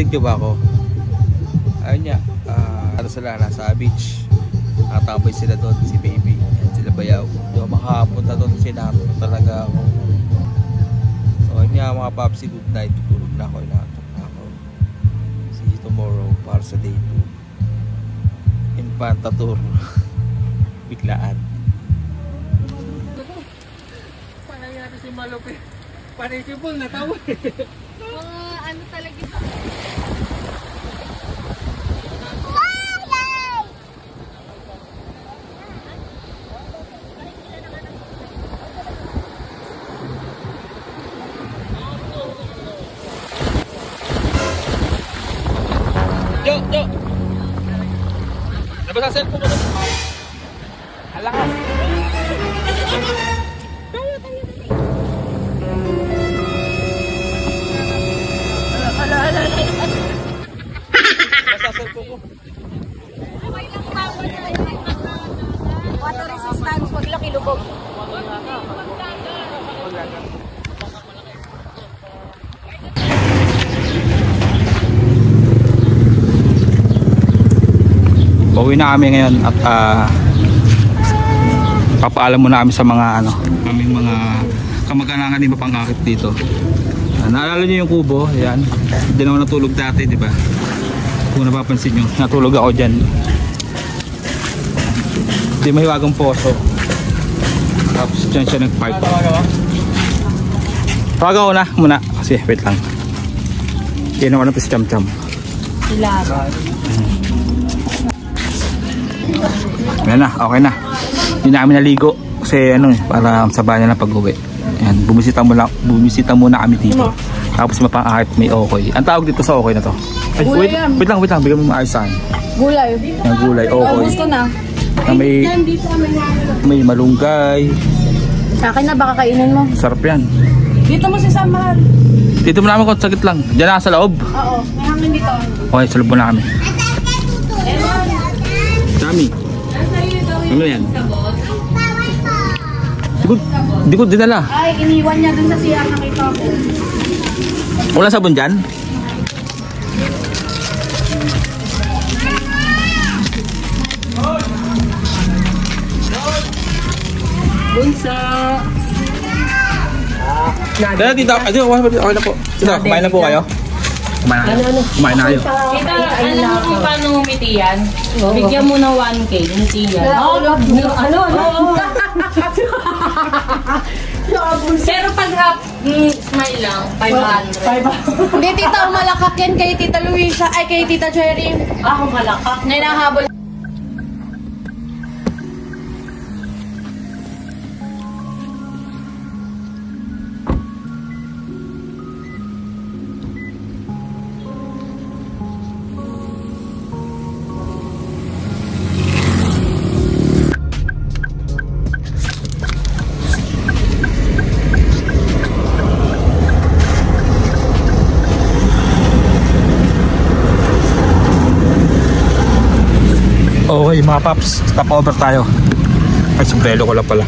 Napanood nyo ba ako? Ayun niya, ano sila, nasa beach. Nakatambay sila doon, si baby. Yan, sila bayaw. Di ba makapunta doon, sinato talaga ako. So ayun niya mga papsi, good night. Tulog na ako, inaantok na ako. See you tomorrow para sa day 2. Infanta tour. Biglaan. Parang natin si Malupi. Panisipol na tao eh. Ano talaga ito? Jo! Labas ang cellphone mo. Halakas. Labas ang cellphone mo. Water resistance, wag lang ilubog. Pauwi na kami ngayon at papaalam muna kami sa mga kaming mga kamag-anakan din mapangakit dito. Naalala niyo yung kubo? Ayan. Diyan ako natulog dati, di ba? Kung napapansin niyo, natulog ako diyan. Di mahiwagang poso. Tapos diyan siya nag-park. Tawagan ko na muna kasi wait lang. Yan naman ito si Cham-Cham. Yan na, okay na. Hindi na kami naligo kasi para sabayan na pag-uwi. Yan, bumisita muna kami dito. Tapos mapang-akit may okoy. Ang tawag dito sa okoy na to? Ay, wait lang, bigyan mo maayos saan. Gulay. Yung gulay, okoy. Gusto na. Na may malunggay. Sa akin na, baka kainin mo. Sarap yan. Dito mo si Samar. Dito mo namin kung sagit lang. Diyan na sa loob. Oo, may hangin dito. Okay, sa loob mo na kami. Dami. Ano yan? Di ko dinala. Ay, iniwan niya dun sa CR, nakita ko. Wala sabon dyan? Bunso. Kaya tita, okay na po. Tita, kumain na po kayo? Kumain na kayo. Kita, alam mo kung paano umiti yan? Bigyan mo ng 1K, umiti yan. Pero pag half smile lang, 500. Hindi, tita, umalakak yan kay Tita Luisa, ay kay Tita Cherry. Ako malakak. Nainahabol. Okay mga paps, stop over tayo. Ay, sombrero ko lang pala.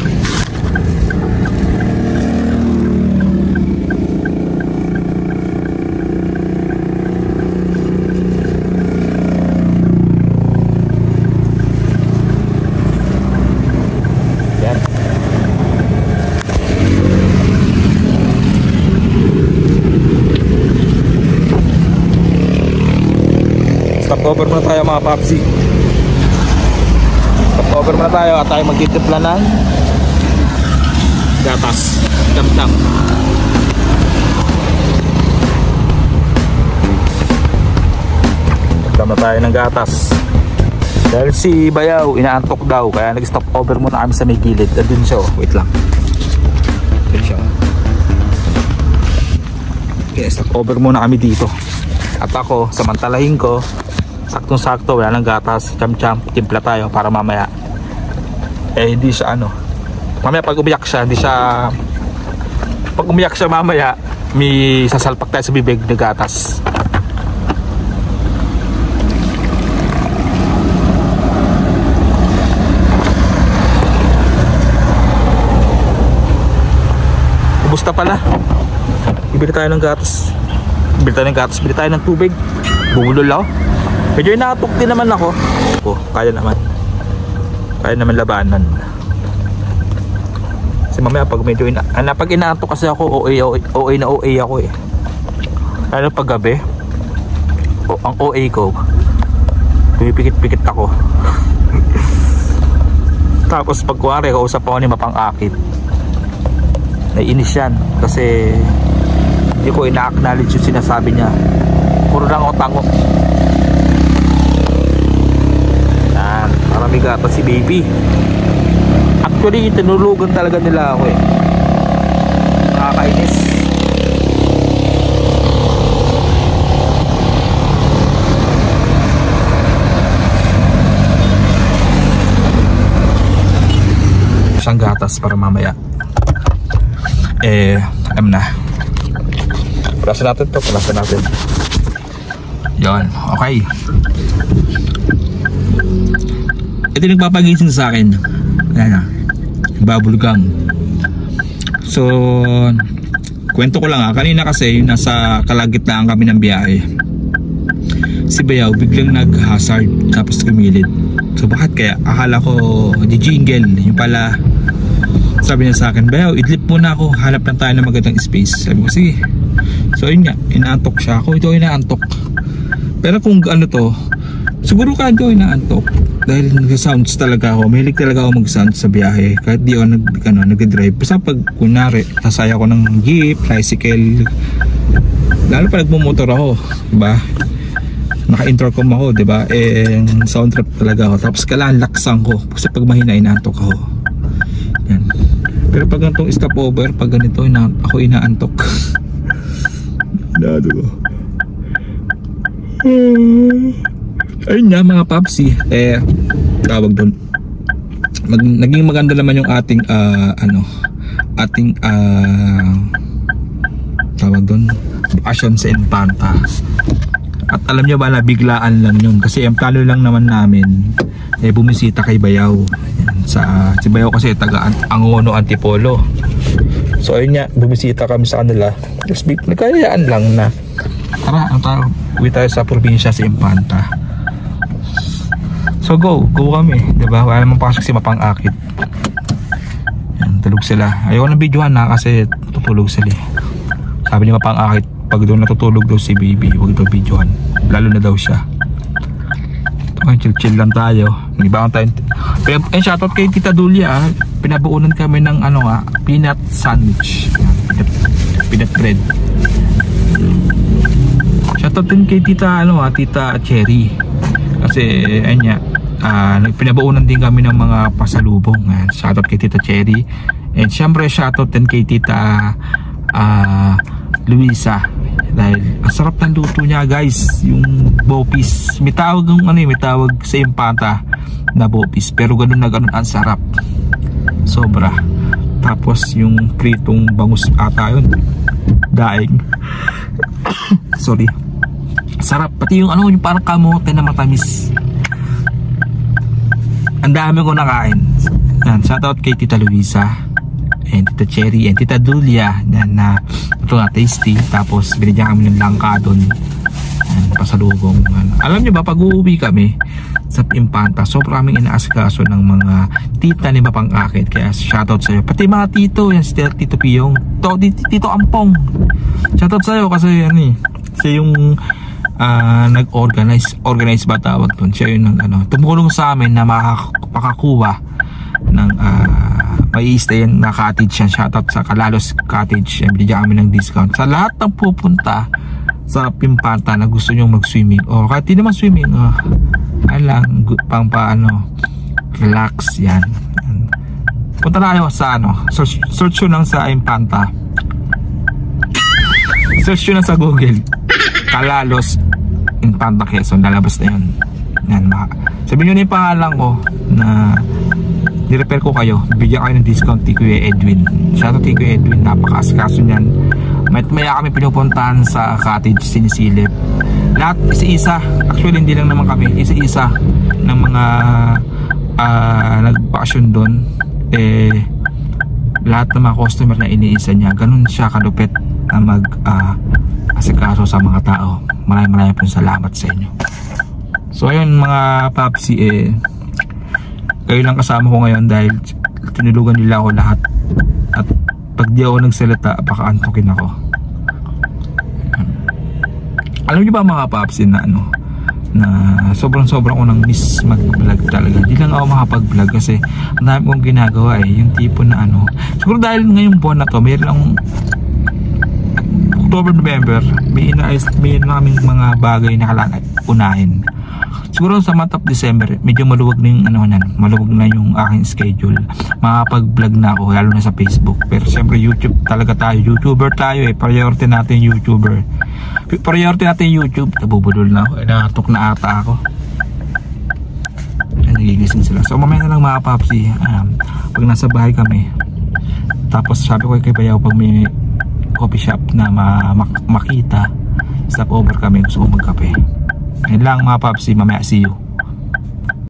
Yan. Stop over muna tayo mga papsi. Over muna tayo at tayo magtitimpla ng gatas, Cham-Cham. Tama tayo ng gatas dahil si Bayaw inaantok daw kaya nag-stop over muna kami sa may gilid. Andun siya, wait lang. Andun siya. Okay, stop over muna kami dito. At ako, samantalahin ko, saktong-sakto, wala ng gatas, Cham-Cham, timpla tayo para mamaya hindi siya mamaya pag umiyak siya, pag umiyak siya mamaya may sasalpak tayo sa bibig na gatas. Ubus na pala. Bibili tayo ng gatas, bili tayo ng tubig. Bumulol ako. Medyo inatok din naman ako. Kaya naman. Kaya naman labanan. Kasi mamaya pag medyo pag inaantok kasi ako, OA na OA ako eh. Lalo pag gabi, ang OA ko, pumipikit-pikit ako. Tapos pag kuwari, kausap ako ni Mapang-akit, naiinis yan kasi hindi ko ina-acknowledge yung sinasabi niya. Puro lang ako tango. Yan, marami gata si baby. Actually, tinulugan talaga nila ako eh. Nakakainis. Siyang gatas para mamaya alam na. Pulasan natin. Yan, okay. Ito yung nagpapagising sa akin. Ayan na, babulgang. So kwento ko lang kanina kasi yung nasa kalagitnaan kami ng biyahe, si Bayaw biglang nag-hazard tapos kumilid. So bakit kaya? Akala ko di-jingle. Yung pala, sabi niya sa akin, Bayaw, idlip muna ako, hanap lang tayo ng magandang space. Sabi ko, sige. So yun nga, inaantok siya. Ako ito inaantok. Pero kung ano to, siguro ka ito inaantok. Dahil nag-sounds talaga ako. Mahilig talaga ako mag-sounds sa biyahe. Kahit di ako nag-drive. Basta pag kunwari, tasaya ako ng jeep, tricycle. Lalo pa nagmumotor ako. Diba? Naka-intercom ako, diba? Sound trip talaga ako. Tapos kailangan laksan ko. Kasi pag mahina, inaantok ako. Yan. Pero pag ganitong stopover, pag ganito, ako inaantok. Nado ko. Ayun nga mga papsi. Tawag doon. Naging maganda naman yung ating tawag doon, bakasyon sa Infanta. At alam nyo ba na biglaan lang yun kasi ang plano lang naman namin bumisita kay Bayaw. Si Bayaw kasi taga Angono, Antipolo. So ayun nga, bumisita kami sa kanila. Just nagkayaan lang na tara, uwi tayo sa probinsya sa Infanta. So go kami, diba? Wala namang pasok si Mapang-akit. Yan, tulog sila. Ayaw na videohan na kasi tutulog sila. Sabi ni Mapang-akit, pag doon natutulog daw si baby, huwag daw videohan. Lalo na daw siya. Chill lang tayo. Nagibaan tayo. Shoutout kay Tita Dulia. Pinabuunan kami ng peanut sandwich. Peanut bread. Shoutout din kay Tita Tita Cherry. Kasi pinabaunan din kami ng mga pasalubong. Shoutout kay Tita Cherry. And syempre shoutout din kay Tita Luisa. Dahil ang sarap ng luto niya guys. Yung bopis. May tawag sa Infanta na bopis. Pero ganun ang sarap. Sobra. Tapos yung pritong bangus ata yun. Daing. Sorry. Sarap. Pati yung yung parang kamote na matamis. Ang dami ko nakain. Yan, shoutout kay Tita Luisa and Tita Cherry and Tita Dulia na ito na tasty. Tapos binigyan kami ng langka doon. Pasalubong. Alam nyo ba, pag uuwi kami sa Infanta, sobrang aming inaasikaso ng mga tita ni Mapang-akit. Kaya shoutout sa'yo. Pati mga tito, yan si Tito Piyong, Tito Ampong. Shoutout sa'yo kasi siya yung nag-organize ba tawag doon. Siya yung tumulong sa amin na makakuha ng may stay na cottage yan. Shoutout sa Kalalos Cottage. Binigyan kami ng discount sa lahat ng pupunta sa Infanta na gusto nyo mag-swimming o kahit di naman swimming pang relax yan. Punta na kayo sa search nyo lang sa Infanta, search nyo lang sa Google Kalalos Infanta Quezon, lalabas na yun. Sabihin nyo na yung pangalan ko na nirepair ko kayo, bigyan kayo ng discount. Kuya Edwin. Shoutout kay Kuya Edwin, napaka-asikaso niyan. Maya kami pinupuntahan sa cottage, sinisilip lahat isa-isa. Actually hindi lang naman kami, isa-isa ng mga nagbakasyon doon. Lahat ng mga customer na iniisa niya, ganun siya kalupit na asikaso sa mga tao. Maraming po salamat sa inyo. So ayun mga papsi, kayo lang kasama ko ngayon dahil tinulugan nila ako lahat. At pag di ako nagsalita, baka antukin ako. Alam niyo ba mga papsi na na sobrang ko nang miss mag-vlog talaga. Di lang ako makapag-vlog kasi ang dami kong ginagawa yung tipo na siguro dahil ngayong buwan na to, mayroon lang October, November, may naming mga bagay na kailangan unahin. Siguro sa month of December, medyo maluwag na yung maluwag na yung aking schedule. Makapag-vlog na ako, lalo na sa Facebook. Pero siyempre YouTube talaga tayo, YouTuber tayo priority natin YouTuber. Priority natin YouTube. Nabubulol na ako, nakatok na ata ako. Nagigising sila. So mamaya na lang mga papsi, pag nasa bahay kami, tapos sabi ko kay Bayaw, pag may coffee shop na makita, stop over kami, gusto ko magkape. Ayun lang mga papsi, mamaya see you.